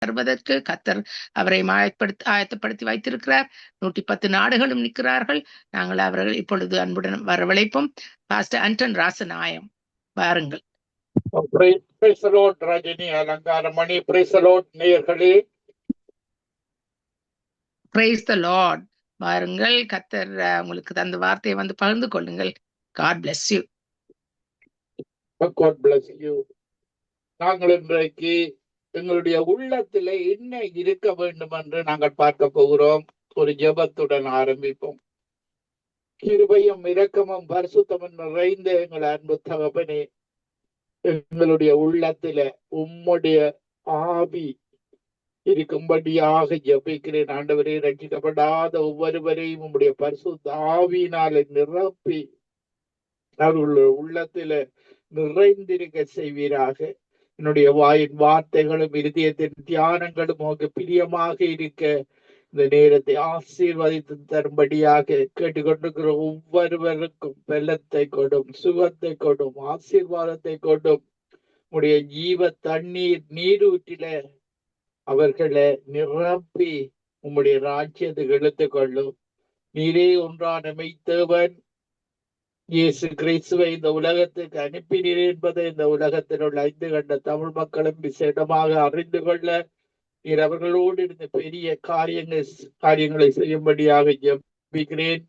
வருவதற்கு கர்த்தர் அவரை ஆயத்தப்படுத்தி வைத்திருக்கிறார். 110 நாடுகளும் நிற்கிறார்கள். நாங்கள் அவர்கள் இப்பொழுது அன்புடன் வரவழைப்போம். பாஸ்டர் அன்டன் ராசநாயம் வாருங்கள். ரஜினி அலங்காரமணி நேயர்களே, பிரைஸ் தி லார்ட். வாருங்கள், கர்த்தர் உங்களுக்கு தந்த வார்த்தையை வந்து பகிர்ந்து கொள்ளுங்கள். God bless you. God bless you. நாங்கள் இன்றைக்கு எங்களுடைய உள்ளத்திலே என்ன இருக்க வேண்டும் என்று நாங்கள் பார்க்க போகிறோம். ஒரு ஜெபத்துடன் ஆரம்பிப்போம். கிருபையும் இரக்கமும் பரிசுத்தமும் நிறைந்த எங்கள் அன்பு தகப்பனே, எங்களுடைய உள்ளத்தில உம்முடைய ஆவி இருக்கும்படியாக ஜெபிக்கிறேன். ஆண்டவரே, ரட்சிக்கப்படாத ஒவ்வொருவரையும் உம்முடைய பரிசுத்த ஆவியினாலே நிரப்பி அவர்களுடைய உள்ளத்தில நிறைந்திருக்க செய்வீராக. என்னுடைய வாயின் வார்த்தைகளும் இருதயத்தின் தியானங்களும் உமக்கு பிரியமாக இருக்க இந்த நேரத்தை ஆசீர்வதித்து தரும்படியாக கேட்டுக்கொண்டிருக்கிற ஒவ்வொருவருக்கும் பலத்தை கொடும், சுகத்தை கொடும், ஆசீர்வாதத்தை கொடும். உடைய ஜீவ தண்ணீர் நீரூற்றில அவர்களை நிரப்பி உம்முடைய ராஜ்யத்தை எடுத்துக் கொள்ளும். நீரே ஒன்றான மெய்த்தேவன் இயேசு கிறிஸ்துவை இந்த உலகத்துக்கு அனுப்பினீர் என்பதை இந்த உலகத்தில் உள்ள 5 கண்ட தமிழ் மக்களும் விசேடமாக அறிந்து கொள்ள நீர் அவர்களோடு இருந்த பெரிய காரியங்களை செய்யும்படியாக ஜெபிக்கிறேன்.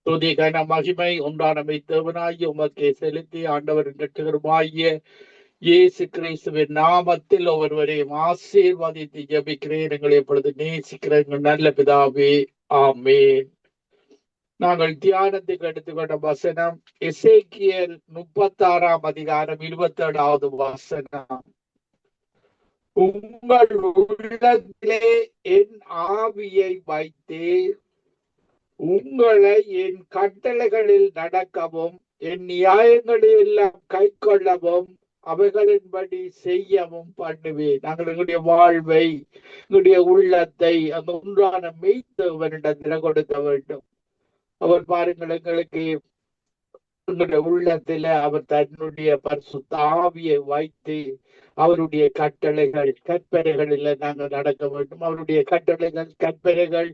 துதி கன மகிமை ஒன்றான மெய்த்தேவனாகிய உமக்கே செலுத்தி ஆண்டவரின் இரட்சகருமாகிய இயேசு கிறிஸ்துவின் நாமத்தில் ஒவ்வொருவரையும் ஆசீர்வதித்து ஜெபிக்கிறேன். எங்களை எப்பொழுது நேசிக்கிற எங்கள் நல்ல பிதாவே, ஆமேன். நாங்கள் தியானத்துக்கு எடுத்துக்கொண்ட வசனம் எசேக்கியேல் 36ஆம் அதிகாரம் 27வது வசனம். உங்கள் உள்ளத்திலே என் ஆவியை வைத்து உங்களை என் கட்டளைகளில் நடக்கவும் என் நியாயங்களை எல்லாம் கை கொள்ளவும் அவைகளின்படி செய்யவும் பண்ணுவேன். நாங்கள் எங்களுடைய வாழ்வை, எங்களுடைய உள்ளத்தை அந்த ஒன்றான மெய்த்தேவனிடத்தில் கொடுக்க வேண்டும். அவர் பாருங்கள், எங்களுக்கு எங்களுடைய உள்ளத்துல அவர் தன்னுடைய பரிசுத்த ஆவியை வைத்து அவருடைய கட்டளைகள் கற்பனைகளில் நாங்கள் நடக்க வேண்டும். அவருடைய கட்டளைகள் கற்பனைகள்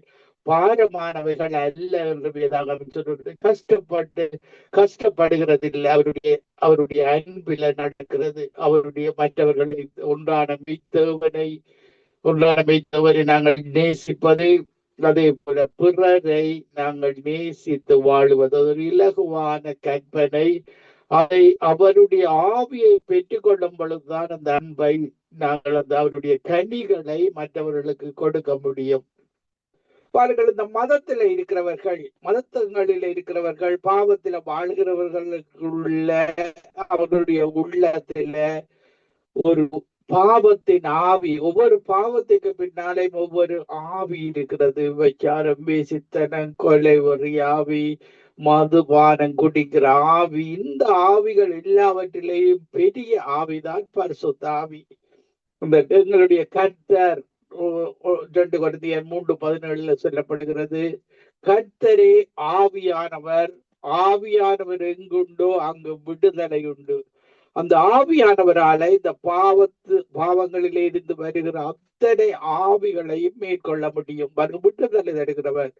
பாரமானவைகள் அல்ல என்று வேதாகம் சொல்றது. கஷ்டப்படுகிறது இல்லை, அவருடைய அன்பில நடக்கிறது. அவருடைய மற்றவர்களை ஒன்றான மெய்த்தேவனை நாங்கள் நேசிப்பது, அதே போல பிறரை நாங்கள் நேசித்து வாழுவது ஒரு இலகுவான கற்பனை. அதை அவருடைய ஆவியை பெற்றுக் கொள்ளும் பொழுதுதான் அந்த அன்பை நாங்கள் அவருடைய கனிகளை மற்றவர்களுக்கு கொடுக்க முடியும். பாருங்கள், இந்த மதத்தில இருக்கிறவர்கள் பாவத்தில வாழ்கிறவர்களுக்குள்ள அவர்களுடைய உள்ளத்தில ஒரு பாவத்தின் ஆவி, ஒவ்வொரு பாவத்துக்கு பின்னாலே ஒவ்வொரு ஆவி இருக்கிறது. விபச்சாரம், வேசித்தனம், கொலை, ஒரு ஆவி, மதுபானம் குடிக்கிற ஆவி. இந்த ஆவிகள் எல்லாவற்றிலேயும் பெரிய ஆவிதான் பரிசுத்த ஆவி. இந்த எங்களுடைய கர்த்தர் 2 கொரிந்தியர் 3:17 சொல்லப்படுகிறது, கர்த்தரே ஆவியானவர், ஆவியானவர் எங்குண்டோ அங்கு விடுதலை உண்டு. அந்த ஆவியானவரால இந்த பாவங்களிலே இருந்து வருகிற அத்தனை ஆவிகளையும் மேற்கொள்ள முடியும். விடுதலை தருகிறவர்.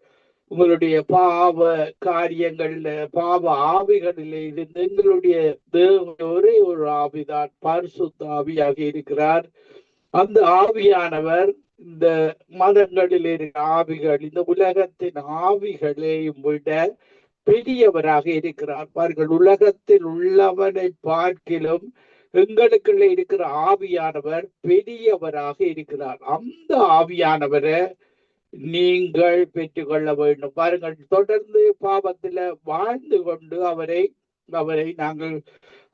உங்களுடைய பாவ காரியங்கள்ல பாவ ஆவிகளிலே இருந்து எங்களுடைய ஒரே ஒரு ஆவிதான் பரிசுத்த ஆவியாக இருக்கிறார். அந்த ஆவியானவர் இந்த மதங்களில் இருக்கிற ஆவிகள், இந்த உலகத்தின் ஆவிகளையும் விட பெரியவராக இருக்கிறார். பாருங்கள், உலகத்தில் உள்ளவனை பார்க்கிலும் எங்களுக்குள்ள இருக்கிற ஆவியானவர் பெரியவராக இருக்கிறார். அந்த ஆவியானவரை நீங்கள் பெற்றுக்கொள்ள வேண்டும். பாருங்கள், தொடர்ந்து பாவத்துல வாழ்ந்து கொண்டு அவரை நாங்கள்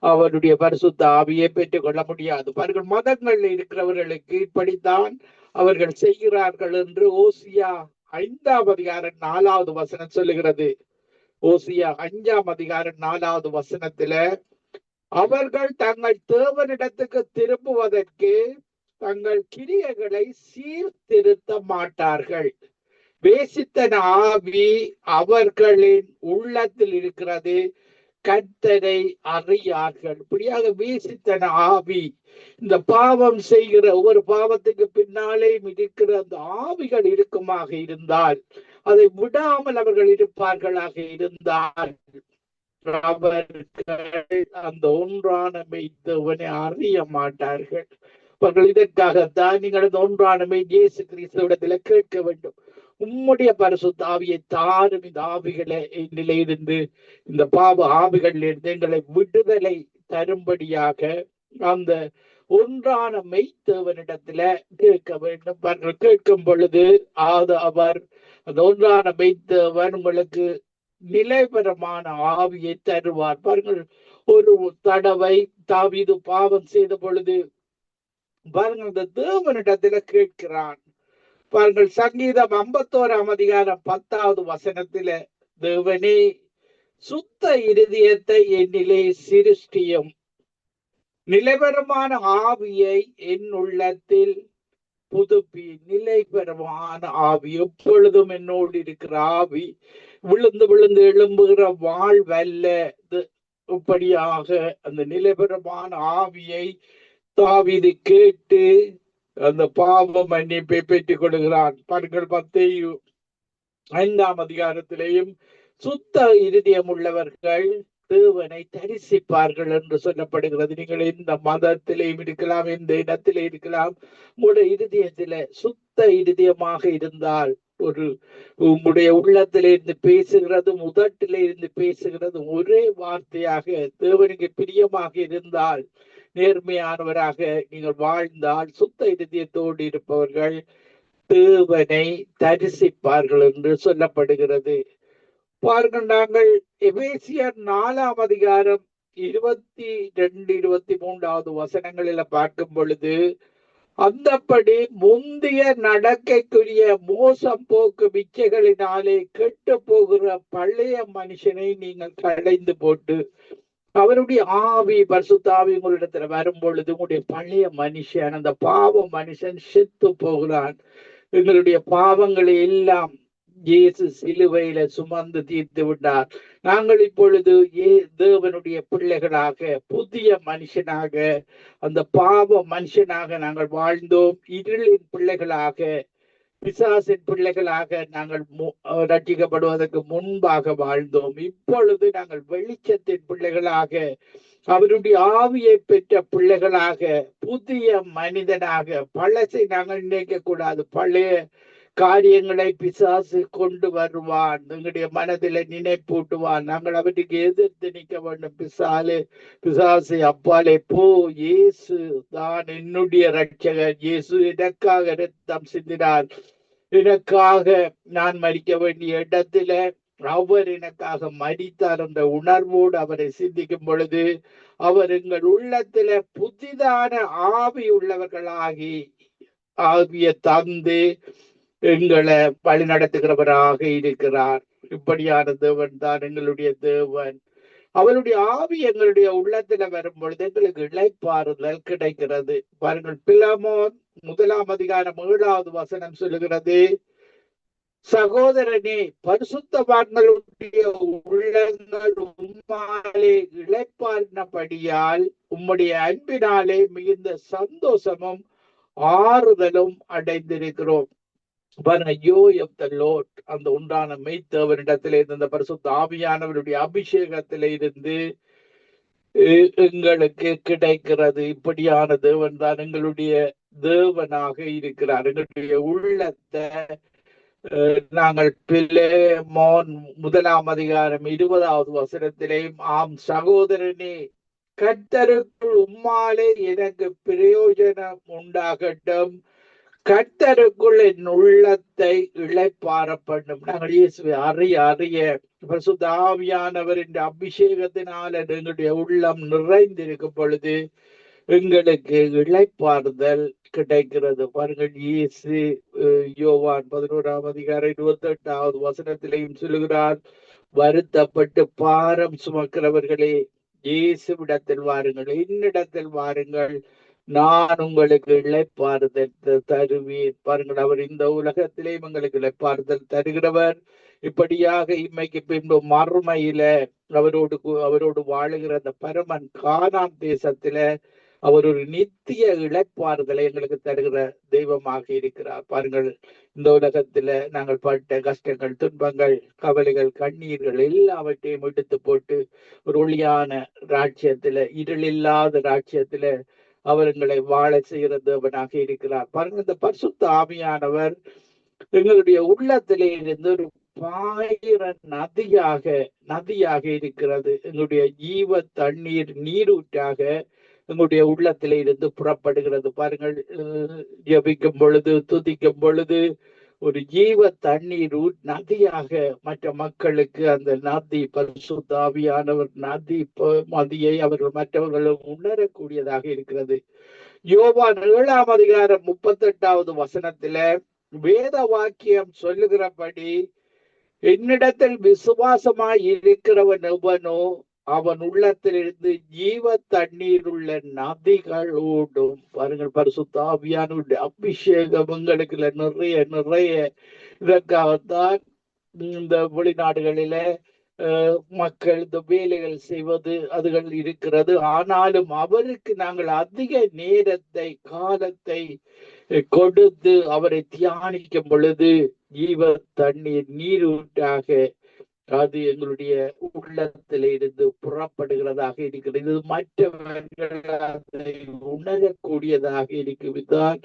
அவருடைய பரிசுத்த ஆவியை பெற்றுக்கொள்ள முடியாது. பாருங்கள், மதங்கள்ல இருக்கிறவர்களுக்கு இப்படித்தான் அவர்கள் செய்கிறார்கள் என்று ஓசியா 5ஆம் அதிகாரம் 4வது வசனம் சொல்லுகிறது. ஓசியா 5ஆம் அதிகாரம் 4வது வசனத்துல, அவர்கள் தங்கள் தேவனிடத்துக்கு திரும்புவதற்கு தங்கள் கிரியைகளை சீர்திருத்த மாட்டார்கள். வேசித்தன ஆவி அவர்களின் உள்ளத்தில் இருக்கிறது. கர்த்தரை அறியார்கள். இப்படியாக வேசித்தன ஆவி, இந்த பாவம் செய்கிற ஒவ்வொரு பாவத்துக்கு பின்னாலே இருக்கிற அந்த ஆவிகள் இருக்குமாக இருந்தால், அதை விடாமல் அவர்கள் இருப்பார்களாக இருந்தால், அவர்கள் அந்த ஒன்றான மெய்த்தவனை அறிய மாட்டார்கள். அவர்கள் இதற்காகத்தான் நீங்கள் அந்த ஒன்றான மெய் இயேசு கிறிஸ்துவிடத்துல கேட்க வேண்டும். உம்முடைய பரிசுத்த ஆவியை தாரும், இந்த ஆவிகளை நிலையிலிருந்து, இந்த பாவ ஆவிகளிலிருந்து எங்களை விடுதலை தரும்படியாக அந்த ஒன்றான மெய்த்தேவனிடத்துல கேட்க வேண்டும். அவர்கள் கேட்கும் பொழுது அவர் அந்த ஒன்றான மெய்த்தேவன் உங்களுக்கு நிலைபரமான ஆவியை தருவார். பாருங்கள், ஒரு தடவை தாவீது பாவம் செய்த பொழுது பாருங்கள், அந்த தேவனிடத்துல கேட்கிறான். பாருங்கள், சங்கீதம் 51 அதிகாரம் 10வது வசனத்தில, தேவனே சுத்த இருதயத்தை என்னிலே சிருஷ்டியும், நிலைபரமான ஆவியை என் உள்ளத்தில் புதுப்பி. நிலைபரமான ஆவி, எப்பொழுதும் என்னோடு இருக்கிற ஆவி, விழுந்து விழுந்து எழும்புகிற வாழ்வல்ல. இப்படியாக அந்த நிலைபரமான ஆவியை தாவீது கேட்டு அந்த பாவ மன்னிப்பை பெற்றுக் கொள்கிறான். பாருங்கள், 10:5 அதிகாரத்திலேயும் சுத்த இருதயம் உள்ளவர்கள் தேவனை தரிசிப்பார்கள் என்று சொல்லப்படுகிறது. நீங்கள் எந்த மதத்திலேயும் இருக்கலாம், எந்த இடத்திலே இருக்கலாம், உங்களுடைய இருதயத்தில சுத்த இருதயமாக இருந்தால், ஒரு உங்களுடைய உள்ளத்திலிருந்து பேசுகிறதும் உதட்டிலிருந்து பேசுகிறதும் ஒரே வார்த்தையாக தேவனுக்கு பிரியமாக இருந்தால், நேர்மையானவராக நீங்கள் வாழ்ந்தால், சுத்த இருதயத்தோடு இருப்பவர்கள் தேவனை தரிசிப்பார்கள் என்று சொல்லப்படுகிறது. பாருங்கள், நாங்கள் எபேசியர் 4 அதிகாரம் 22, 23வது வசனங்களில பார்க்கும் பொழுது, அந்தப்படி முந்திய நடக்கைக்குரிய மோசம் போக்கு விச்சைகளினாலே கெட்டு போகிற பழைய மனுஷனை நீங்கள் களைந்து போட்டு, அவருடைய ஆவி, பரிசுத்த ஆவி உங்களிடத்துல வரும் பொழுது உங்களுடைய பழைய மனுஷன், அந்த பாவ மனுஷன் செத்து போகிறான். எங்களுடைய பாவங்களை எல்லாம் இயேசு சிலுவையில சுமந்து தீர்த்து விட்டார். நாங்கள் இப்பொழுது தேவனுடைய பிள்ளைகளாக, புதிய மனுஷனாக, அந்த பாவ மனுஷனாக நாங்கள் வாழ்ந்தோம். இருளின் பிள்ளைகளாக, பிசாசின் பிள்ளைகளாக நாங்கள் ரட்சிக்கப்படுவதற்கு முன்பாக வாழ்ந்தோம். இப்பொழுது நாங்கள் வெளிச்சத்தின் பிள்ளைகளாக, அவருடைய ஆவியை பெற்ற பிள்ளைகளாக, புதிய மனிதனாக. பழசை நாங்கள் நினைக்க கூடாது. பழைய காரியங்களை பிசாசு கொண்டு வருவான், எங்களுடைய மனதில நினைப்பூட்டுவான். நாங்கள் அவருக்கு எதிர்த்து நிற்க வேண்டும். பிசாசு அப்பாலே போ, இயேசு தான் என்னுடைய ரட்சகர், இயேசு எனக்காக இரத்தம் சிந்தினார், எனக்காக நான் மரிக்க வேண்டிய இடத்துல அவர் எனக்காக மரித்தார் என்ற உணர்வோடு அவரை சிந்திக்கும் பொழுது, அவர் எங்கள் உள்ளத்துல புதிதான ஆவி உள்ளவர்களாகி ஆவியை தந்து எங்களை வழி நடத்துகிறவராக இருக்கிறார். இப்படியான தேவன் தான் எங்களுடைய தேவன். அவருடைய ஆவி எங்களுடைய உள்ளத்துல வரும் பொழுது எங்களுக்கு இளைப்பாறுதல் கிடைக்கிறது. பாருங்கள், பிலமோன் 1 அதிகாரம் 7வது வசனம் சொல்லுகிறது, சகோதரனே, பரிசுத்தவான்களுடைய உள்ளங்கள் உம்மாலே இளைப்பாறினபடியால் உம்முடைய அன்பினாலே மிகுந்த சந்தோஷமும் ஆறுதலும் அடைந்திருக்கிறோம். பாருங்க, யோப் த லோர்ட், அந்த உண்டான மெய்த்தேவனிடத்திலே இருந்து, அந்த பரிசுத்த ஆவியானவருடைய அபிஷேகத்திலே இருந்து எங்களுக்கு கிடைக்கிறது. இப்படியான தேவன் தான் எங்களுடைய தேவனாக இருக்கிறார். எங்களுடைய உள்ளத்தை நாங்கள் பிலேமோன் 1 அதிகாரம் 20வது வசனத்திலேயும், ஆம் சகோதரனே, கர்த்தருக்குள் உம்மாலே எனக்கு பிரயோஜனம் உண்டாகட்டும், கர்த்தருக்குள் என் உள்ளத்தை இளைப்பாற பண்ணும். நாங்கள் இயேசுவை அறிய பரிசுத்த ஆவியானவரின் அபிஷேகத்தினால் எங்களுடைய உள்ளம் நிறைந்திருக்கும் பொழுது எங்களுக்கு இளைப்பாறுதல் கிடைக்கிறது. பாருங்கள், இயேசு யோவான் 11 அதிகாரம் 28வது வசனத்திலையும் சொல்லுகிறார், வருத்தப்பட்டு பாரம் சுமக்கிறவர்களே, இயேசுவிடத்தில் வாருங்கள், என்னிடத்தில் வாருங்கள், நான் உங்களுக்கு இளைப்பாறுதல் தருவேன். பாருங்கள், அவர் இந்த உலகத்திலேயும் எங்களுக்கு இளைப்பாறுதல் தருகிறவர். இப்படியாக இம்மைக்கு பின்பு மறுமையில அவரோடு வாழுகிற அந்த பரமன் கானான் தேசத்தில அவர் ஒரு நித்திய இளைப்பாறுதலை எங்களுக்கு தருகிற தெய்வமாக இருக்கிறார். பாருங்கள், இந்த உலகத்துல நாங்கள் பட்ட கஷ்டங்கள், துன்பங்கள், கவலைகள், கண்ணீர்கள் எல்லாவற்றையும் எடுத்து போட்டு ஒரு ஒளியான ராஜ்யத்துல, இருள் இல்லாத ராஜ்யத்துல அவர் எங்களை வாழ செய்கிற தேவனாக இருக்கிறார். பாருங்கள், இந்த பரிசுத்த ஆவியானவர் எங்களுடைய உள்ளத்திலே இருந்து ஒரு பாயிர நதியாக இருக்கிறது. எங்களுடைய ஜீவ தண்ணீர் நீரூற்றாக எங்களுடைய உள்ளத்திலே இருந்து புறப்படுகிறது. பாருங்கள், ஜபிக்கும் பொழுது, துதிக்கும் பொழுது ஒரு ஜீவ தண்ணீர் நதியாக மற்ற மக்களுக்கு அந்த நதி, பரிசுத்த ஆவியானவர் மதியை அவர்கள் மற்றவர்களும் உணரக்கூடியதாக இருக்கிறது. யோவான் 7:38 வசனத்தில வேத வாக்கியம் சொல்லுகிறபடி, என்னிடத்தில் விசுவாசமாய் இருக்கிறவன் எவனோ அவன் உள்ளத்திலிருந்து ஜீவ தண்ணீர் உள்ள நதிகள் ஓடும். பாருங்கள், பரிசுத்த ஆவியானவருடைய அபிஷேகம் எங்களுக்கு நிறைய இதற்காகத்தான் இந்த வெளிநாடுகளில மக்கள் இந்த வேலைகள் செய்வது அதுகள் இருக்கிறது. ஆனாலும் அவருக்கு நாங்கள் அதிக நேரத்தை, காலத்தை கொடுத்து அவரை தியானிக்கும் பொழுது ஜீவ தண்ணீர் நீரூற்றாக அது எங்களுடைய உள்ளத்தில இருந்து புறப்படுகிறதாக இருக்கிறது. இது மற்றவர்கள் அதை உணரக்கூடியதாக இருக்குதான்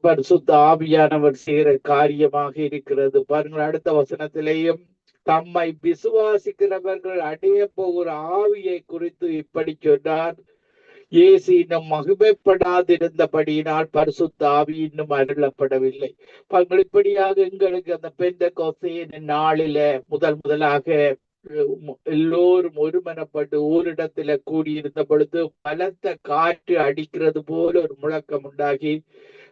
பரிசுத்த ஆவியானவர் செய்கிற காரியமாக இருக்கிறது. பாருங்கள், அடுத்த வசனத்திலேயும் தம்மை விசுவாசிக்கிறவர்கள் அடைய போகிற ஆவியை குறித்து இப்படி சொன்னார். இயேசு இன்னும் மகிமைப்படாதிருந்தபடியினால் பரிசுத்த ஆவி இன்னும் அருளப்படவில்லை. இப்படியாக எங்களுக்கு அந்த பெந்தெகோஸ்தே நாளில முதலாக எல்லோரும் ஒருமனப்பட்டு ஓரிடத்துல கூடியிருந்த பொழுது பலத்த காற்று அடிக்கிறது போல ஒரு முழக்கம் உண்டாகி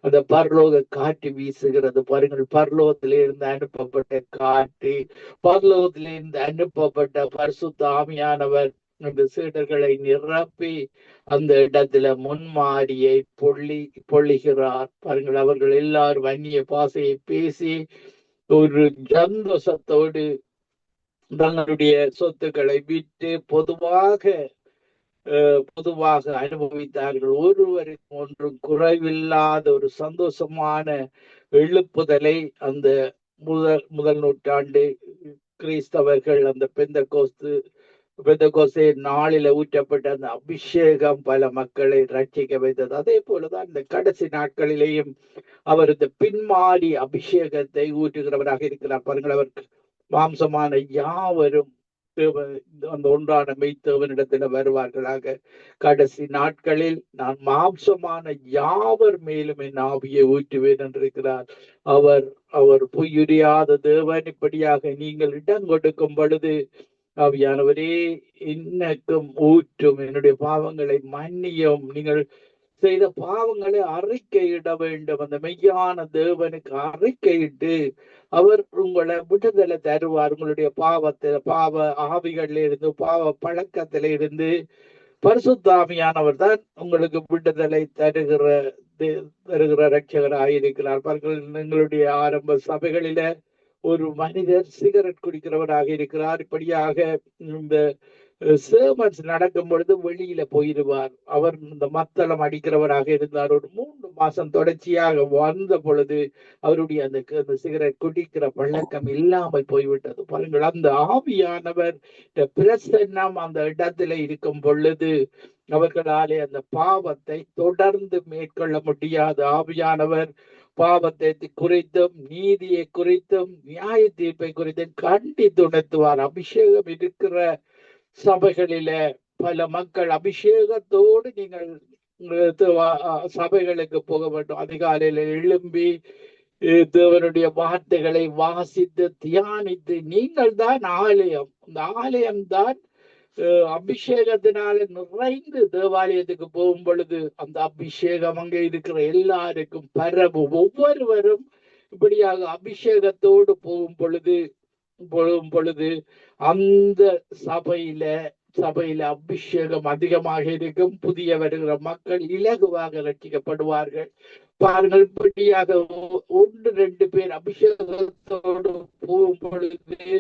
அந்த பரலோக காற்று வீசுகிறது. பாருங்கள், பரலோகத்திலிருந்து அனுப்பப்பட்ட காற்று, பரலோகத்திலிருந்து அனுப்பப்பட்ட பரிசுத்த ஆவியானவர் அந்த சீடர்களை நிரப்பி அந்த இடத்துல முன்மாரியை பொழிகிறார். பாருங்கள், அவர்கள் எல்லாரும் அந்நிய பாசையை பேசி ஒரு சந்தோஷத்தோடு தங்களுடைய சொத்துக்களை விட்டு பொதுவாக அனுபவித்தார்கள். ஒருவருக்கு ஒன்றும் குறைவில்லாத ஒரு சந்தோஷமான எழுப்புதலை அந்த முதல் நூற்றாண்டு கிறிஸ்தவர்கள் அந்த பெந்தெகோஸ்தே நாளில ஊற்றப்பட்ட அந்த அபிஷேகம் பல மக்களை ரட்சிக்க வைத்தது. அதே போலதான் இந்த கடைசி நாட்களிலேயும் அவர் இந்த பின்மாறி அபிஷேகத்தை ஊற்றுகிறவராக இருக்கிறார். பாருங்கள், அவருக்கு மாம்சமான யாவரும் அந்த ஒன்றான மெய்த்தேவனிடத்துல வருவார்களாக. கடைசி நாட்களில் நான் மாம்சமான யாவர் மேலும் என் ஆவியை ஊற்றுவேன் என்றிருக்கிறார். அவர் பொய்யுரியாத தேவன். இப்படியாக நீங்கள் இடம் கொடுக்கும் பொழுது ஆவியானவரே என்னக்கும் ஊற்றும், என்னுடைய பாவங்களை மன்னியும், நீங்கள் செய்த பாவங்களை அறிக்கையிட வேண்டும். அந்த மெய்யான தேவனுக்கு அறிக்கையிட்டு அவர் உங்களை விடுதலை தருவார். உங்களுடைய பாவ ஆவிகள்ல இருந்து, பாவ பழக்கத்தில இருந்து பரிசுத்த ஆவியானவர் தான் உங்களுக்கு விடுதலை தருகிற ரட்சகராயிருக்கிறார். எங்களுடைய ஆரம்ப சபைகளில ஒரு மனிதர் சிகரெட் குடிக்கிறவராக இருக்கிறார். இப்படியாக இந்த சேமன்ஸ் நடக்கும் பொழுது வெளியில போயிடுவார். அவர் இந்த மத்தளம் அடிக்கிறவராக இருந்தார். ஒரு 3 மாசம் தொடர்ச்சியாக வந்த பொழுது அவருடைய அந்த சிகரெட் குடிக்கிற பழக்கம் இல்லாமல் போய்விட்டது. பாருங்கள், அந்த ஆவியானவர் பிரசன்னம் அந்த இடத்துல இருக்கும் பொழுது அவர்களாலே அந்த பாவத்தை தொடர்ந்து மேற்கொள்ள முடியாது. ஆவியானவர் பாவத்தை குறித்தும் நீதியை குறித்தும் நியாய தீர்ப்பை குறித்தும் கண்டித்து உணர்த்துவார். அபிஷேகம் இருக்கிற சபைகளில பல மக்கள் அபிஷேகத்தோடு நீங்கள் சபைகளுக்கு போக வேண்டும். அதிகாலையில எழும்பி தேவனுடைய வார்த்தைகளை வாசித்து தியானித்து, நீங்கள் தான் ஆலயம். இந்த ஆலயம்தான் அபிஷேகத்தினால நிறைந்து தேவாலயத்துக்கு போகும் பொழுது அந்த அபிஷேகம் அங்க இருக்கிற எல்லாருக்கும் பரவும். ஒவ்வொருவரும் இப்படியாக அபிஷேகத்தோடு போகும் பொழுது அந்த சபையில அபிஷேகம் அதிகமாக இருக்கும். புதிய வருகிற மக்கள் இலகுவாக ரட்சிக்கப்படுவார்கள். பாருங்கள், இப்படியாக 1-2 பேர் அபிஷேகத்தோடு போகும் பொழுது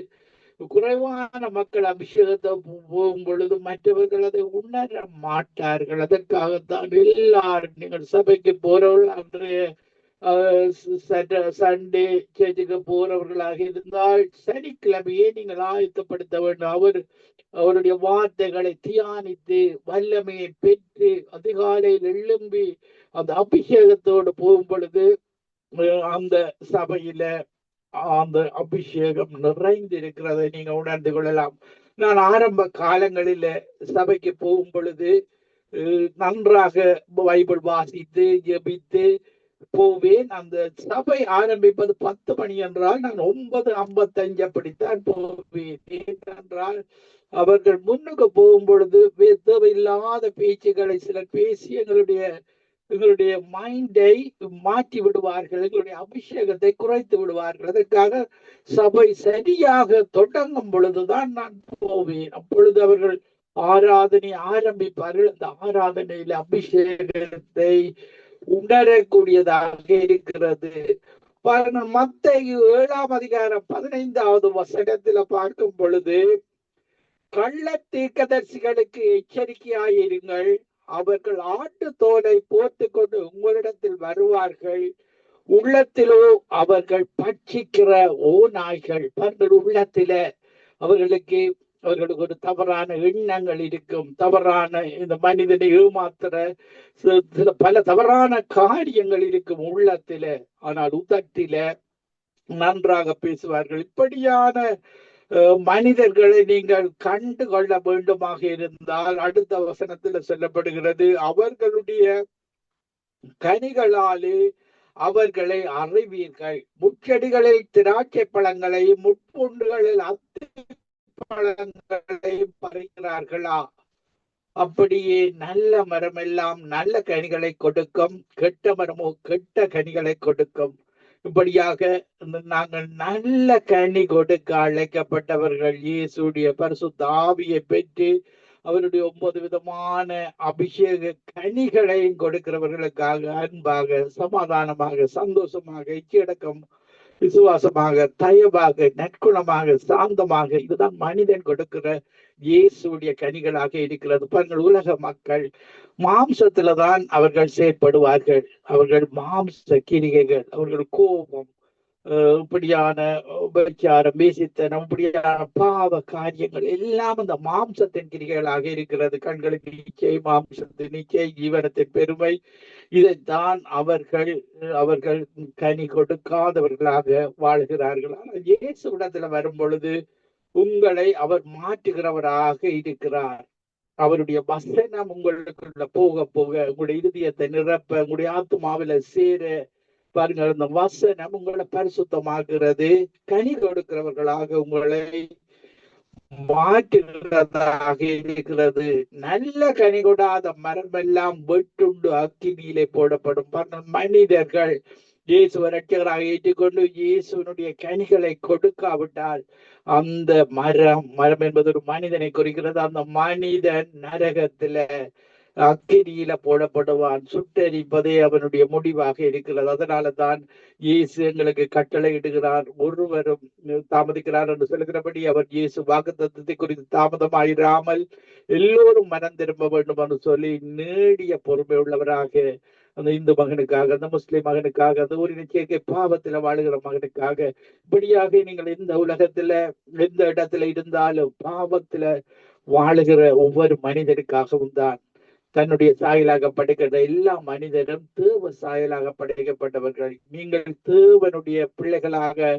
குறைவான மக்கள் அபிஷேகத்தை போகும் பொழுது மற்றவர்கள் அதை உணர மாட்டார்கள். அதற்காகத்தான் எல்லாரும் நீங்கள் சபைக்கு போறவர்கள் அன்றைய சண்டே சேர்ச்சுக்கு போறவர்களாக இருந்தால் சனிக்கிழமையே நீங்கள் ஆயத்தப்படுத்த வேண்டும். அவருடைய வார்த்தைகளை தியானித்து வல்லமையை பெற்று அதிகாலையில் எழும்பி அந்த அபிஷேகத்தோடு போகும் பொழுது அந்த சபையில அந்த அபிஷேகம் நிறைந்திருக்கிறதை நீங்க உணர்ந்து கொள்ளலாம். நான் ஆரம்ப காலங்களில சபைக்கு போகும் பொழுது நன்றாக பைபிள் வாசித்து ஜெபித்து போவேன். அந்த சபை ஆரம்பிப்பது 10 மணி என்றால் நான் 9:55 அப்படித்தான் போவேன். ஏனென்றால் அவர்கள் முன்னுக்கு போகும் பொழுது தேவையில்லாத பேச்சுக்களை சிலர் பேசி எங்களுடைய மைண்டை மாற்றி விடுவார்கள், எங்களுடைய அபிஷேகத்தை குறைத்து விடுவார்கள். அதற்காக சபை சரியாக தொடங்கும் பொழுதுதான் நான் போவேன். அப்பொழுது அவர்கள் ஆராதனை ஆரம்பிப்பார்கள். அந்த ஆராதனையில அபிஷேகத்தை உணரக்கூடியதாக இருக்கிறது. மத்தேயு 7ஆம் அதிகாரம் 15வது வசனத்துல பார்க்கும் பொழுது, கள்ள தீர்க்கதரிசிகளுக்கு எச்சரிக்கையாயிருங்கள், அவர்கள் ஆட்டு தோலை போர்த்து கொண்டு உங்களிடத்தில் வருவார்கள், உள்ளத்திலோ அவர்கள் பட்சிக்கிற நாய்கள். உள்ளத்தில அவர்களுக்கு ஒரு தவறான எண்ணங்கள் இருக்கும், தவறான இந்த மனிதனை ஏமாத்துற பல தவறான காரியங்கள் இருக்கும் உள்ளத்தில. ஆனால் உதட்டில நன்றாக பேசுவார்கள். இப்படியான மனிதர்களை நீங்கள் கண்டு கொள்ள வேண்டுமாக இருந்தால் அடுத்த வசனத்தில் சொல்லப்படுகிறது, அவர்களுடைய கனிகளாலே அவர்களை அறிவீர்கள். முச்செடிகளில் திராட்சை பழங்களையும் முட்புண்டுகளில் அத்தி பழங்களையும் பறிக்கிறார்களா? அப்படியே நல்ல மரம் எல்லாம் நல்ல கனிகளை கொடுக்கும், கெட்ட மரமோ கெட்ட கனிகளை கொடுக்கும். இப்படியாக நாங்கள் நல்ல கனி கொடுக்க அழைக்கப்பட்டவர்கள். இயேசுடைய பரிசுத்த ஆவியை பெற்று அவருடைய 9 விதமான அபிஷேக கனிகளையும் கொடுக்கிறவர்களுக்காக அன்பாக, சமாதானமாக, சந்தோஷமாக, இச்சையடக்கம், விசுவாசமாக, தயவாக, நற்குணமாக, சாந்தமாக, இதுதான் மனிதன் கொடுக்கிற இயேசுடைய கனிகளாக இருக்கிறது. பாருங்கள், உலக மக்கள் மாம்சத்துலதான் அவர்கள் செயற்படுவார்கள். அவர்கள் மாம்ச கிரிகைகள், அவர்கள் கோபம், இப்படியான உபச்சாரம், வேசித்தனம், இப்படியான பாவ காரியங்கள் எல்லாம் அந்த மாம்சத்தின் கிரிகைகளாக இருக்கிறது. கண்களுக்கு நிச்சய, மாம்சத்தின் நிச்சய, ஜீவனத்தின் பெருமை. இதைத்தான் அவர்கள் கனி கொடுக்காதவர்களாக வாழ்கிறார்கள். ஆனால் இயேசுவிடத்துல வரும் பொழுது உங்களை அவர் மாற்றுகிறவராக இருக்கிறார். அவருடைய வசனம் உங்களுக்குள்ள போக போக உங்களுடைய இருதயத்தை நிரப்ப, உங்களுடைய ஆத்துமாவில சேர, பாருங்கள், அந்த வசனம் உங்களை பரிசுத்தமாகிறது, கனி கொடுக்கிறவர்களாக உங்களை மாற்றுகிறதாக இருக்கிறது. நல்ல கனி கொடாத மரம் எல்லாம் வெட்டுண்டு அக்கினியிலே போடப்படும். மனிதர்கள் இயேசுவை ரட்சகராக ஏற்றுக்கொண்டு இயேசுவனுடைய கனிகளை கொடுக்காவிட்டால் அந்த மரம் என்பது ஒரு மனிதனை குறிக்கிறது. அந்த மனிதன் நரகத்துல அக்கினியில போடப்படுவான். சுட்டரிப்பதே அவனுடைய முடிவாக இருக்கிறது. அதனால தான் இயேசு எங்களுக்கு கட்டளை இடுகிறார், ஒருவரும் தாமதிக்கிறார் என்று சொல்லுகிறபடி அவர் இயேசு வாக்குத்தத்தத்தை குறித்து தாமதமாயிராமல் எல்லோரும் மனம் திரும்ப வேண்டும் என்று சொல்லி நீடிய பொறுமை உள்ளவராக அந்த இந்து மகனுக்காக, அந்த முஸ்லிம் மகனுக்காக, அந்த ஒரு நிச்சய பாவத்துல வாழுகிற மகனுக்காக, இப்படியாக நீங்கள் இந்த உலகத்துல எந்த இடத்துல இருந்தாலும் பாவத்துல வாழுகிற ஒவ்வொரு மனிதனுக்காகவும் தான் தன்னுடைய சாயலாக படைக்கிற எல்லா மனிதரும் தேவ சாயலாக படைக்கப்பட்டவர்கள். நீங்கள் தேவனுடைய பிள்ளைகளாக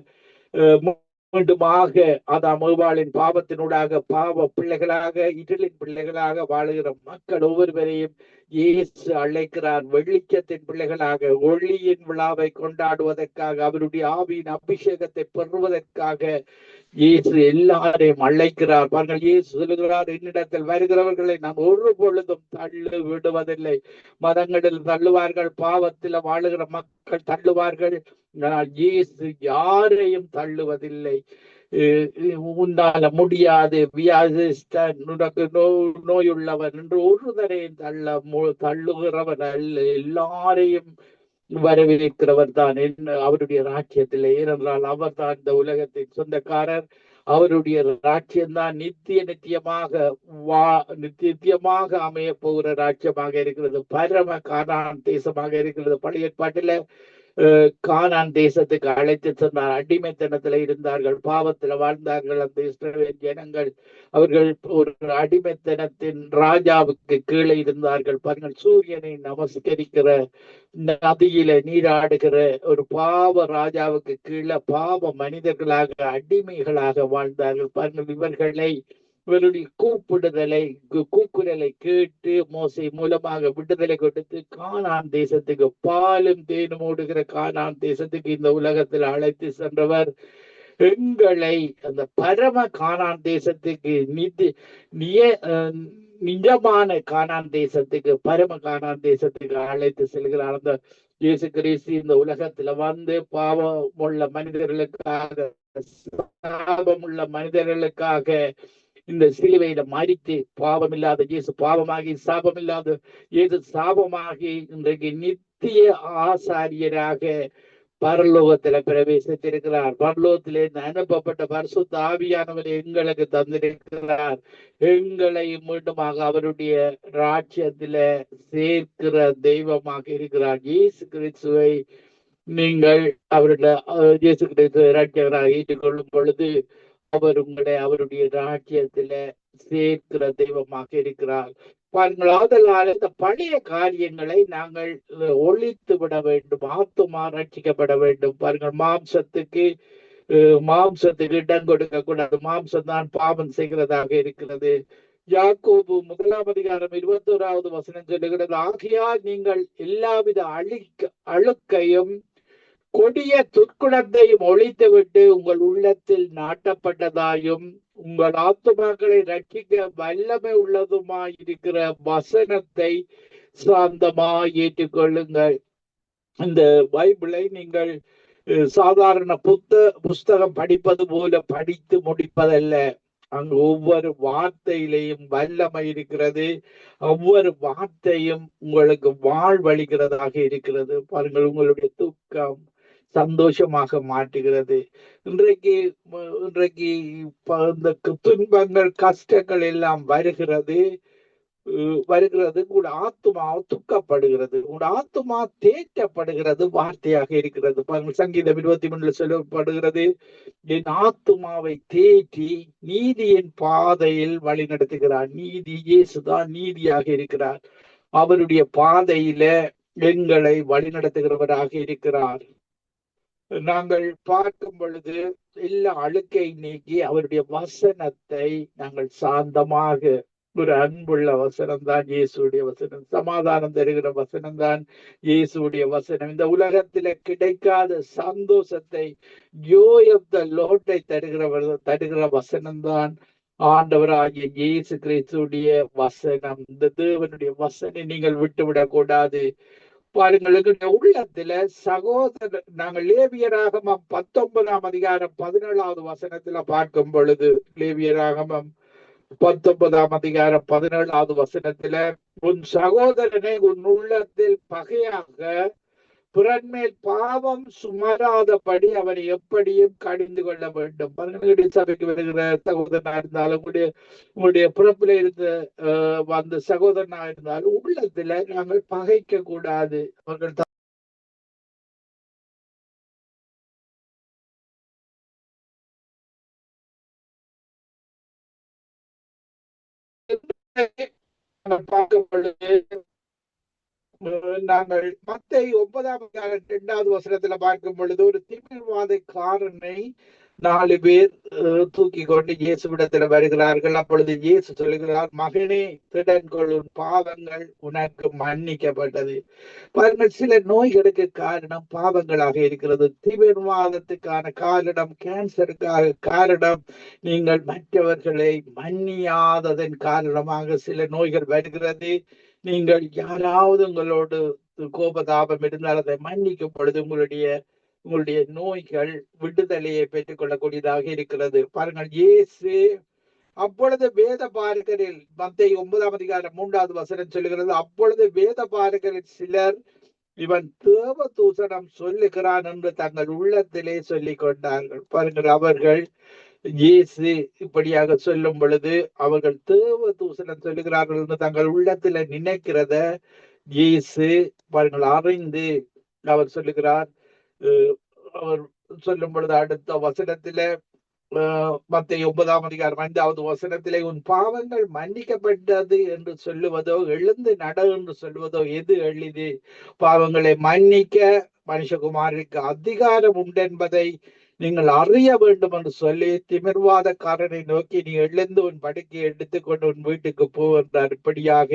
மீண்டுமாக ஆதாம் ஏவாளின் பாவத்தினூடாக பாவ பிள்ளைகளாக, இருளின் பிள்ளைகளாக வாழுகிற மக்கள் ஒவ்வொருவரையும் இயேசு அழைக்கிறார். வெளிச்சத்தின் பிள்ளைகளாக ஒளியின் விழாவை கொண்டாடுவதற்காக, அவருடைய ஆவியின் அபிஷேகத்தை பெறுவதற்காக இயேசு எல்லாரையும் அழைக்கிறார். பாருங்கள், இயேசு சொல்லுகிறார், என்னிடத்தில் வருகிறவர்களை நான் ஒரு பொழுதும் தள்ளு விடுவதில்லை. மதங்களில் தள்ளுவார்கள், பாவத்தில் வாழுகிற மக்கள் தள்ளுவார்கள், ஆனால் இயேசு யாரையும் தள்ளுவதில்லை. உன்னால முடியாது, வியாதிஸ்தன், உனக்கு நோயுள்ளவன் என்று ஒருவரையும் தள்ளுகிறவர் அல்ல, எல்லாரையும் வரவேற்கிறவர் தான் அவருடைய ராஜ்யத்திலே. ஏனென்றால் அவர் தான் இந்த உலகத்தின் சொந்தக்காரர். அவருடைய ராஜ்யம்தான் நித்தியமாக அமைய போகிற ராஜ்யமாக இருக்கிறது. பரம கானான் தேசமாக இருக்கிறது. பழைய ஏற்பாட்டில கானான் தேசத்துக்கு அழைத்து சென்றார். அடிமைத்தனத்துல இருந்தார்கள், பாவத்துல வாழ்ந்தார்கள் அந்த இஸ்ரவேல் ஜனங்கள். அவர்கள் ஒரு அடிமைத்தனத்தின் ராஜாவுக்கு கீழே இருந்தார்கள். பாருங்கள், சூரியனை நமஸ்கரிக்கிற, நதியில நீராடுகிற ஒரு பாவ ராஜாவுக்கு கீழே பாவ மனிதர்களாக, அடிமைகளாக வாழ்ந்தார்கள். பாருங்கள், இவருடைய கூக்குரலை கேட்டு மோசே மூலமாக விடுதலை கொடுத்து கானான் தேசத்துக்கு, பாலும் தேனும் ஓடுகிற கானான் தேசத்துக்கு இந்த உலகத்தில் அழைத்து சென்றவர். எங்களை அந்த பரம கானான் தேசத்துக்கு, நிஜமான கானான் தேசத்துக்கு, பரம கானான் தேசத்துக்கு அழைத்து செல்கிறார். அந்த இயேசு கிறிஸ்து இந்த உலகத்துல வந்து பாவமுள்ள மனிதர்களுக்காக, சாபமுள்ள மனிதர்களுக்காக இந்த சிலுவையில மரித்து, பாவம் இல்லாத இயேசு பாவமாகி, சாபம் இல்லாத இயேசு சாபமாகி, இன்றைக்கு நித்திய ஆசாரியராக பரலோகத்துல பிரவேசித்திருக்கிறார். பரலோகத்திலே அனுப்பப்பட்ட பரிசுத்த ஆவியானவரை எங்களுக்கு தந்திருக்கிறார். எங்களை மீண்டுமாக அவருடைய ராஜ்யத்தில சேர்க்கிற தெய்வமாக இருக்கிறார். இயேசு கிறிஸ்துவை நீங்கள் அவருடைய இயேசு கிறிஸ்துவை ராஜ்யராக ஏற்றுக்கொள்ளும் பொழுது அவர் உங்களை அவருடைய ராஜ்யத்தில சேர்க்கிற தெய்வமாக இருக்கிறார். பாருங்கள், ஆதலால் இந்த பழைய காரியங்களை நாங்கள் ஒழித்து விட வேண்டும். ஆத்துமா ரட்சிக்கப்பட வேண்டும். பாருங்கள், மாம்சத்துக்கு இடம் கொடுக்க கூடாது. மாம்சம் தான் பாவம் செய்கிறதாக இருக்கிறது. யாக்கோபு 1:21 சொல்லுகிறது, ஆகையால் நீங்கள் எல்லாவித அழுக்கையும் கொடிய துர்க்குணத்தையும் ஒழித்துவிட்டு உங்கள் உள்ளத்தில் நாட்டப்பட்டதாயும் உங்கள் ஆத்துமாக்களை ரட்சிக்க வல்லமை உள்ளதுமாயிருக்கிற வசனத்தை சாந்தமாய் ஏற்றுக்கொள்ளுங்கள். இந்த பைபிளை நீங்கள் சாதாரண புஸ்தகம் படிப்பது போல படித்து முடிப்பதல்ல. அங்கு ஒவ்வொரு வார்த்தையிலையும் வல்லமை இருக்கிறது. ஒவ்வொரு வார்த்தையும் உங்களுக்கு வாழ்வளிக்கிறதாக இருக்கிறது. பாருங்கள், உங்களுடைய துக்கம் சந்தோஷமாக மாற்றுகிறது. இன்றைக்கு இந்த துன்பங்கள், கஷ்டங்கள் எல்லாம் வருகிறது. கூட ஆத்துமா துக்கப்படுகிறது, கூட ஆத்துமா தேற்றப்படுகிறது வார்த்தையாக இருக்கிறது. சங்கீதம் 23 சொல்லப்படுகிறது, என் ஆத்துமாவை தேற்றி நீதியின் பாதையில் வழி நடத்துகிறார். நீதி, இயேசுதான் நீதியாக இருக்கிறார். அவருடைய பாதையில எங்களை வழி நடத்துகிறவராக இருக்கிறார். நாங்கள் பார்க்கும் பொழுது எல்லா அழுக்கை நீக்கி அவருடைய வசனத்தை நாங்கள் சாந்தமாக, ஒரு அன்புள்ள வசனம் தான் இயேசுடைய வசனம், சமாதானம் தருகிற வசனம் தான் இயேசுடைய வசனம். இந்த உலகத்தில கிடைக்காத சந்தோஷத்தை, ஜோய் ஆஃப் தி லார்டை தருகிற வசனம் தான் ஆண்டவராகிய இயேசு கிறிஸ்துடைய வசனம். இந்த தேவனுடைய வசனை நீங்கள் விட்டுவிடக் கூடாது. பாருங்கள், உள்ளத்துல சகோதரர், நாங்கள் லேவியராகமம் 19:17 பார்க்கும் பொழுது, லேவியராகமம் 19:17 உன் சகோதரனை உன் உள்ளத்தில் பகையாக பிறன்மேல் பாவம் சுமராதபடி அவனை எப்படியும் கடிந்து கொள்ள வேண்டும். சபைக்கு வருகிற சகோதரனா இருந்தாலும், உங்களுடைய பிறப்பில இருந்த வந்த சகோதரனா இருந்தாலும் உள்ளத்துல நாங்கள் பகைக்க கூடாது. அவர்கள் பார்க்கும் பொழுது, நாங்கள் மத்தேயு 9:2 பார்க்கும் பொழுது, ஒரு திமிர்வாதக்காரனை 4 பேர் தூக்கி கொண்டு இயேசுவிடத்துல வருகிறார்கள். அப்பொழுது இயேசு சொல்கிறார், மகனே திடன்கொள், உன் பாவங்கள் உனக்கு மன்னிக்கப்பட்டது. பாருங்கள், சில நோய்களுக்கு காரணம் பாவங்களாக இருக்கிறது. திமிர்வாதத்துக்கான காரணம், கேன்சருக்காக காரணம், நீங்கள் மற்றவர்களை மன்னியாததன் காரணமாக சில நோய்கள் வருகிறது. நீங்கள் யாராவது உங்களோடு கோபதாபம் இருந்தால் அதை மன்னிக்கும் பொழுது உங்களுடைய நோய்கள் விடுதலையை பெற்றுக் கொள்ளக்கூடியதாக இருக்கிறது. பாருங்கள், இயேசு அப்பொழுது வேத பாரகரில், மத்தேயு 9:3 சொல்லுகிறது, அப்பொழுது வேத பாரகரில் சிலர் இவன் தேவ தூஷணம் சொல்லுகிறான் என்று தங்கள் உள்ளத்திலே சொல்லிக் கொண்டார்கள். பாருங்கள், அவர்கள் இயேசு இப்படியாக சொல்லும் பொழுது அவர்கள் தேவ தூசணம் சொல்லுகிறார்கள் என்று தங்கள் உள்ளத்துல நினைக்கிறத இயேசு பாருங்கள் அறிந்து அவர் சொல்லுகிறார். அவர் சொல்லும் பொழுது அடுத்த வசனத்தில மத்தேயு 9:5 வசனத்திலே உன் பாவங்கள் மன்னிக்கப்பட்டது என்று சொல்லுவதோ எழுந்து நட என்று சொல்லுவதோ எது எளிது? பாவங்களை மன்னிக்க மனுஷகுமாருக்கு அதிகாரம் உண்டு என்பதை நீங்கள் அறிய வேண்டும் என்று சொல்லி திமிர்வாதக்காரனை நோக்கி நீ எழுந்து உன் படுக்கையை எடுத்துக்கொண்டு உன் வீட்டுக்கு போ என்றார். இப்படியாக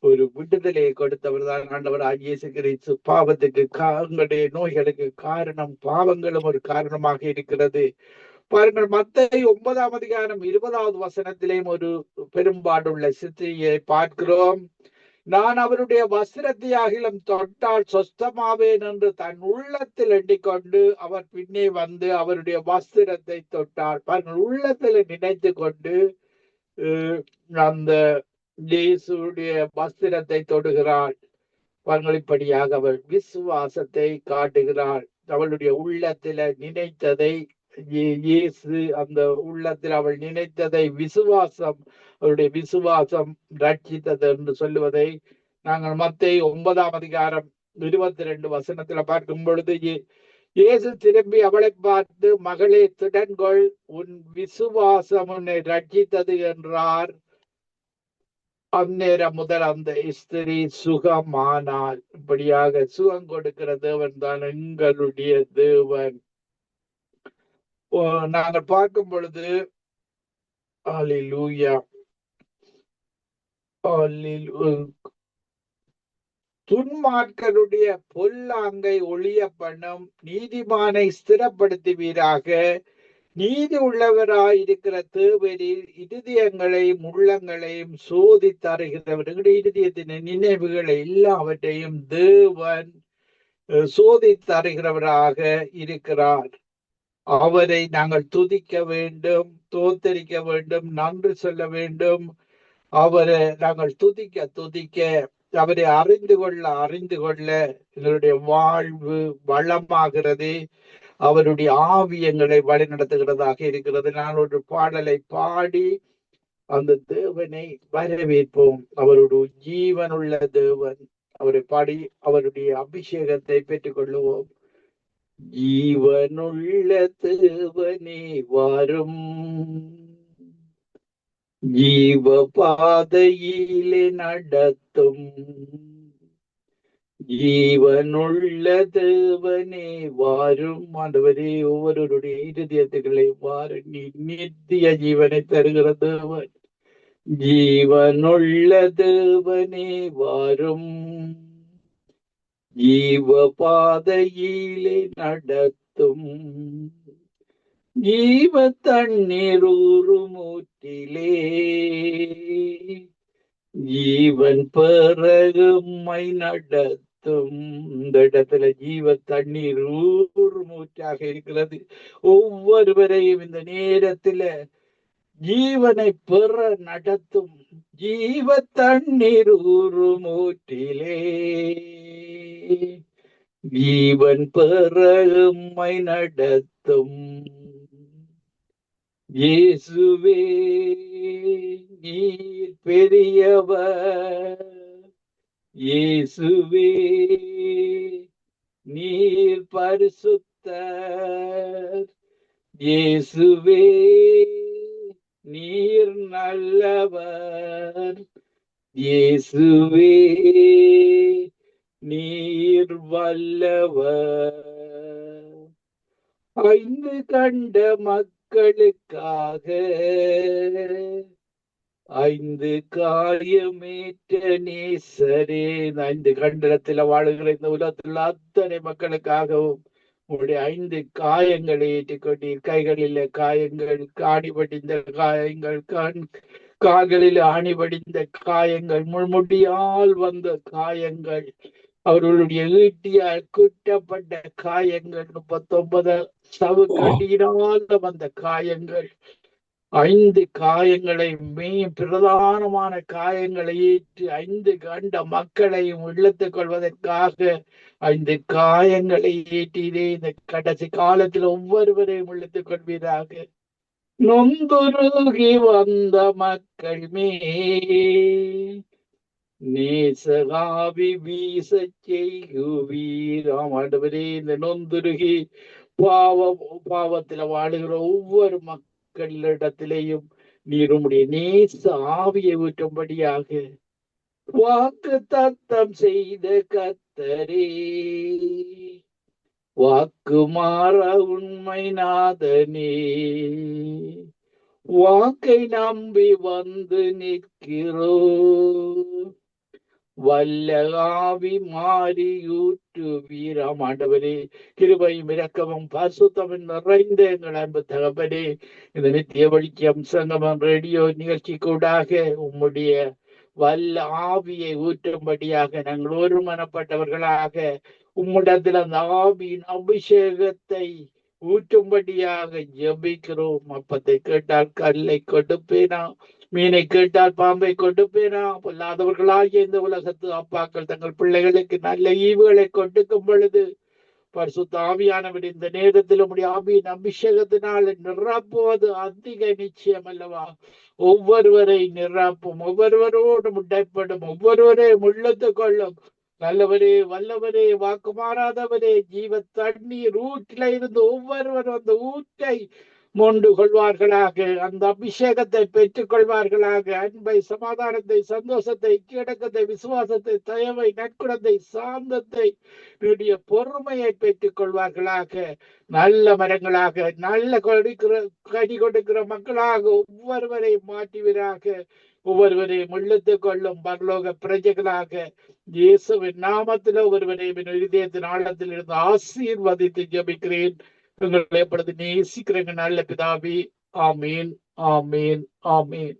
ஒரு விடுதலையை கொடுத்தவர் தான் ஆண்டவர் இயேசு கிறிஸ்து. பாவத்துக்கு எங்களுடைய நோய்களுக்கு காரணம் பாவங்களும் ஒரு காரணமாக இருக்கிறது. பாருங்கள், மத்தேயு 9:20 வசனத்திலேயும் ஒரு பெரும்பாடுள்ள சித்தியை பார்க்கிறோம். நான் அவருடைய வஸ்திரத்தை அகிலம் தொட்டால் சொஸ்தமாவேன் என்று தன் உள்ளத்தில் எண்ணிக்கொண்டு அவர் பின்னே வந்து அவருடைய வஸ்திரத்தை தொட்டார். பாருங்கள், உள்ளத்தில் நினைத்து கொண்டு அந்த இயேசுடைய வஸ்திரத்தை தொடுகிறாள். பங்களிப்படியாக அவள் விசுவாசத்தை காட்டுகிறாள். அவளுடைய உள்ளத்தில நினைத்ததை இயேசு அந்த உள்ளத்தில் அவள் நினைத்ததை விசுவாசம், அவருடைய விசுவாசம் ரட்சித்தது என்று சொல்லுவதை நாங்கள் மத்தேயு 9:22 வசனத்துல பார்க்கும் பொழுது இயேசு திரும்பி அவளை பார்த்து, மகளே திடன்கொள், உன் விசுவாசம் உன்னை ரட்சித்தது என்றார். அந்நேரம் முதல் அந்த ஸ்திரீ சுகமானாள். இப்படியாக சுகம் கொடுக்கிற தேவன் தான் எங்களுடைய தேவன். நாங்கள் பார்க்கும் பொழுது அல்லேலூயா, துன்மார்க்கருடைய பொல்லாங்கை ஒழிய பண்ணும் நீதிமானை ஸ்திரப்படுத்துவீராக. நீதி உள்ளவராயிருக்கிற தேவரில் இருதயங்களையும் உள்ளங்களையும் சோதித்தருகிறவர்களுடைய இருதயத்தின் நினைவுகளை எல்லாவற்றையும் தேவன் சோதித்தருகிறவராக இருக்கிறார். அவரை நாங்கள் துதிக்க வேண்டும், தோத்தரிக்க வேண்டும், நன்றி சொல்ல வேண்டும். அவரை நாங்கள் துதிக்க அவரை அறிந்து கொள்ள எங்களுடைய வாழ்வு வளமாகிறது. அவருடைய ஆவியங்களை வழி நடத்துகிறதாக இருக்கிறது. நான் ஒரு பாடலை பாடி அந்த தேவனை வரவேற்போம். அவருடைய ஜீவனுள்ள தேவன், அவரை பாடி அவருடைய அபிஷேகத்தை பெற்றுக் கொள்ளுவோம். ஜீவனுள்ள தேவனே வாரும், ஜீவ பாதையிலே நடத்தும். ஜீவனுள்ள தேவனே வாரும். ஆண்டவரே, ஒவ்வொருவருடைய இருதயத்துக்களை வாரும். நீ நித்திய ஜீவனை தருகிற தேவன். ஜீவனுள்ள தேவனே வாரும், ஜீவ பாதையிலே நடத்தும். ஜீவ தண்ணீர் ஊறுமூற்றிலே ஜீவன் பிறகுமை நடத்தும். இந்த இடத்துல ஜீவ தண்ணீர் ஊறுமூற்றாக இருக்கிறது. ஒவ்வொருவரையும் இந்த நேரத்துல ஜீவனை பெற நடத்தும். ஜீவ தண்ணீர் ஊறுமூற்றிலே ஜீவன் பிறகுமை நடத்தும். இயேசுவே நீர் பெரியவர், இயேசுவே நீர் பரிசுத்தர், இயேசுவே நீர் நல்லவர், இயேசுவே நீர் வல்லவர். ஐந்து கண்ட மக்களுக்காக ஐந்து காயமேற்ற நேசரே. 5 கண்டத்துல வாழுகிற இந்த உலகத்தில் அத்தனை மக்களுக்காகவும் உங்களுடைய 5 காயங்களை ஏற்றுக்கொண்டீர். கைகளில காயங்கள், ஆணிபடிந்த காயங்கள், கால்களில் ஆணிபடிந்த காயங்கள், முள்முடியால் வந்த காயங்கள், அவர்களுடைய ஈட்டியால் குட்டப்பட்ட காயங்கள், 39 சவுக்கடியினால் வந்த காயங்கள், 5 காயங்களை பிரதானமான காயங்களை ஏற்றி 5 கண்ட மக்களையும் இழுத்துக் கொள்வதற்காக 5 காயங்களை ஏற்றினே. இந்த கடைசி காலத்தில் ஒவ்வொருவரையும் இழுத்துக் கொள்வீராக. நொந்துருகி வந்த மக்கள் மேல் நேசகாவி வீச செய்குவீராம். ஆண்டவரே, இந்த நொந்துருகி பாவத்துல வாழுகிற ஒவ்வொரு மக்களிடத்திலேயும் நீர் உம்முடைய நேச ஆவியை ஊற்றும்படியாக வாக்கு தத்தம் செய்த கர்த்தரே, வாக்கு மாற உண்மை நாதனே, வாக்கை நம்பி வந்து நிற்கிறோ, வல்ல ஆவி மாறியூற்று வீராம். ஆண்டவரே, கிருபையும் இரக்கமும் பரிசுத்தமும் நிறைந்த எங்கள் அன்பு தகப்பனே, இந்த நித்திய வெளிச்சம் சங்கமம் ரேடியோ நிகழ்ச்சி கூடாக உம்முடைய வல்ல ஆவியை ஊற்றும்படியாக நாங்கள் ஒருமனப்பட்டவர்களாக உம்மிடத்தில் அந்த ஆவியின் அபிஷேகத்தை ஊற்றும்படியாக ஜெபிக்கிறோம். அப்பத்தை கேட்டால் கல்லை கொடுப்பேனா, மீனை கேட்டால் பாம்பை கொடுப்பேனா? பொல்லாதவர்களாகிய இந்த உலகத்து அப்பாக்கள் தங்கள் பிள்ளைகளுக்கு நல்ல ஈவுகளை கொடுக்கும் பொழுது பரிசுத்த ஆவியானவர் இந்த நேரத்தில் உடைய ஆவியின் அபிஷேகத்தினால் நிரப்புவது அதிக நிச்சயம் அல்லவா? ஒவ்வொருவரை நிரப்பும், ஒவ்வொருவரோடு முட்டைப்படும், ஒவ்வொருவரை முள்ளத்து கொள்ளும். நல்லவரே, வல்லவரே, வாக்கு மாறாதவரே, ஜீவ தண்ணீர் ஊற்றில இருந்து ஒவ்வொருவரும் அந்த ஊற்றை மொண்டு கொள்வார்களாக, அந்த அபிஷேகத்தை பெற்றுக் கொள்வார்களாக. அன்பை, சமாதானத்தை, சந்தோஷத்தை, கீழக்கத்தை, விசுவாசத்தை, தயவை, நற்குணத்தை, சாந்தத்தை, பொறுமையை பெற்றுக் கொள்வார்களாக. நல்ல மரங்களாக, நல்ல கனி கொடுக்கிற மக்களாக ஒவ்வொருவரையும் மாற்றுவீராக. ஒவ்வொருவரையும் இழுத்துக் கொள்ளும் பரலோக பிரஜைகளாக இயேசுவின் நாமத்தில் ஒருவரையும் இதயத்தின் ஆழத்தில் இருந்து ஆசீர்வதித்து ஜெபிக்கிறேன். எங்களை எப்பொழுது நேசிக்கிறேங்க நல்ல பிதாவே. ஆமீன், ஆமீன், ஆமீன்.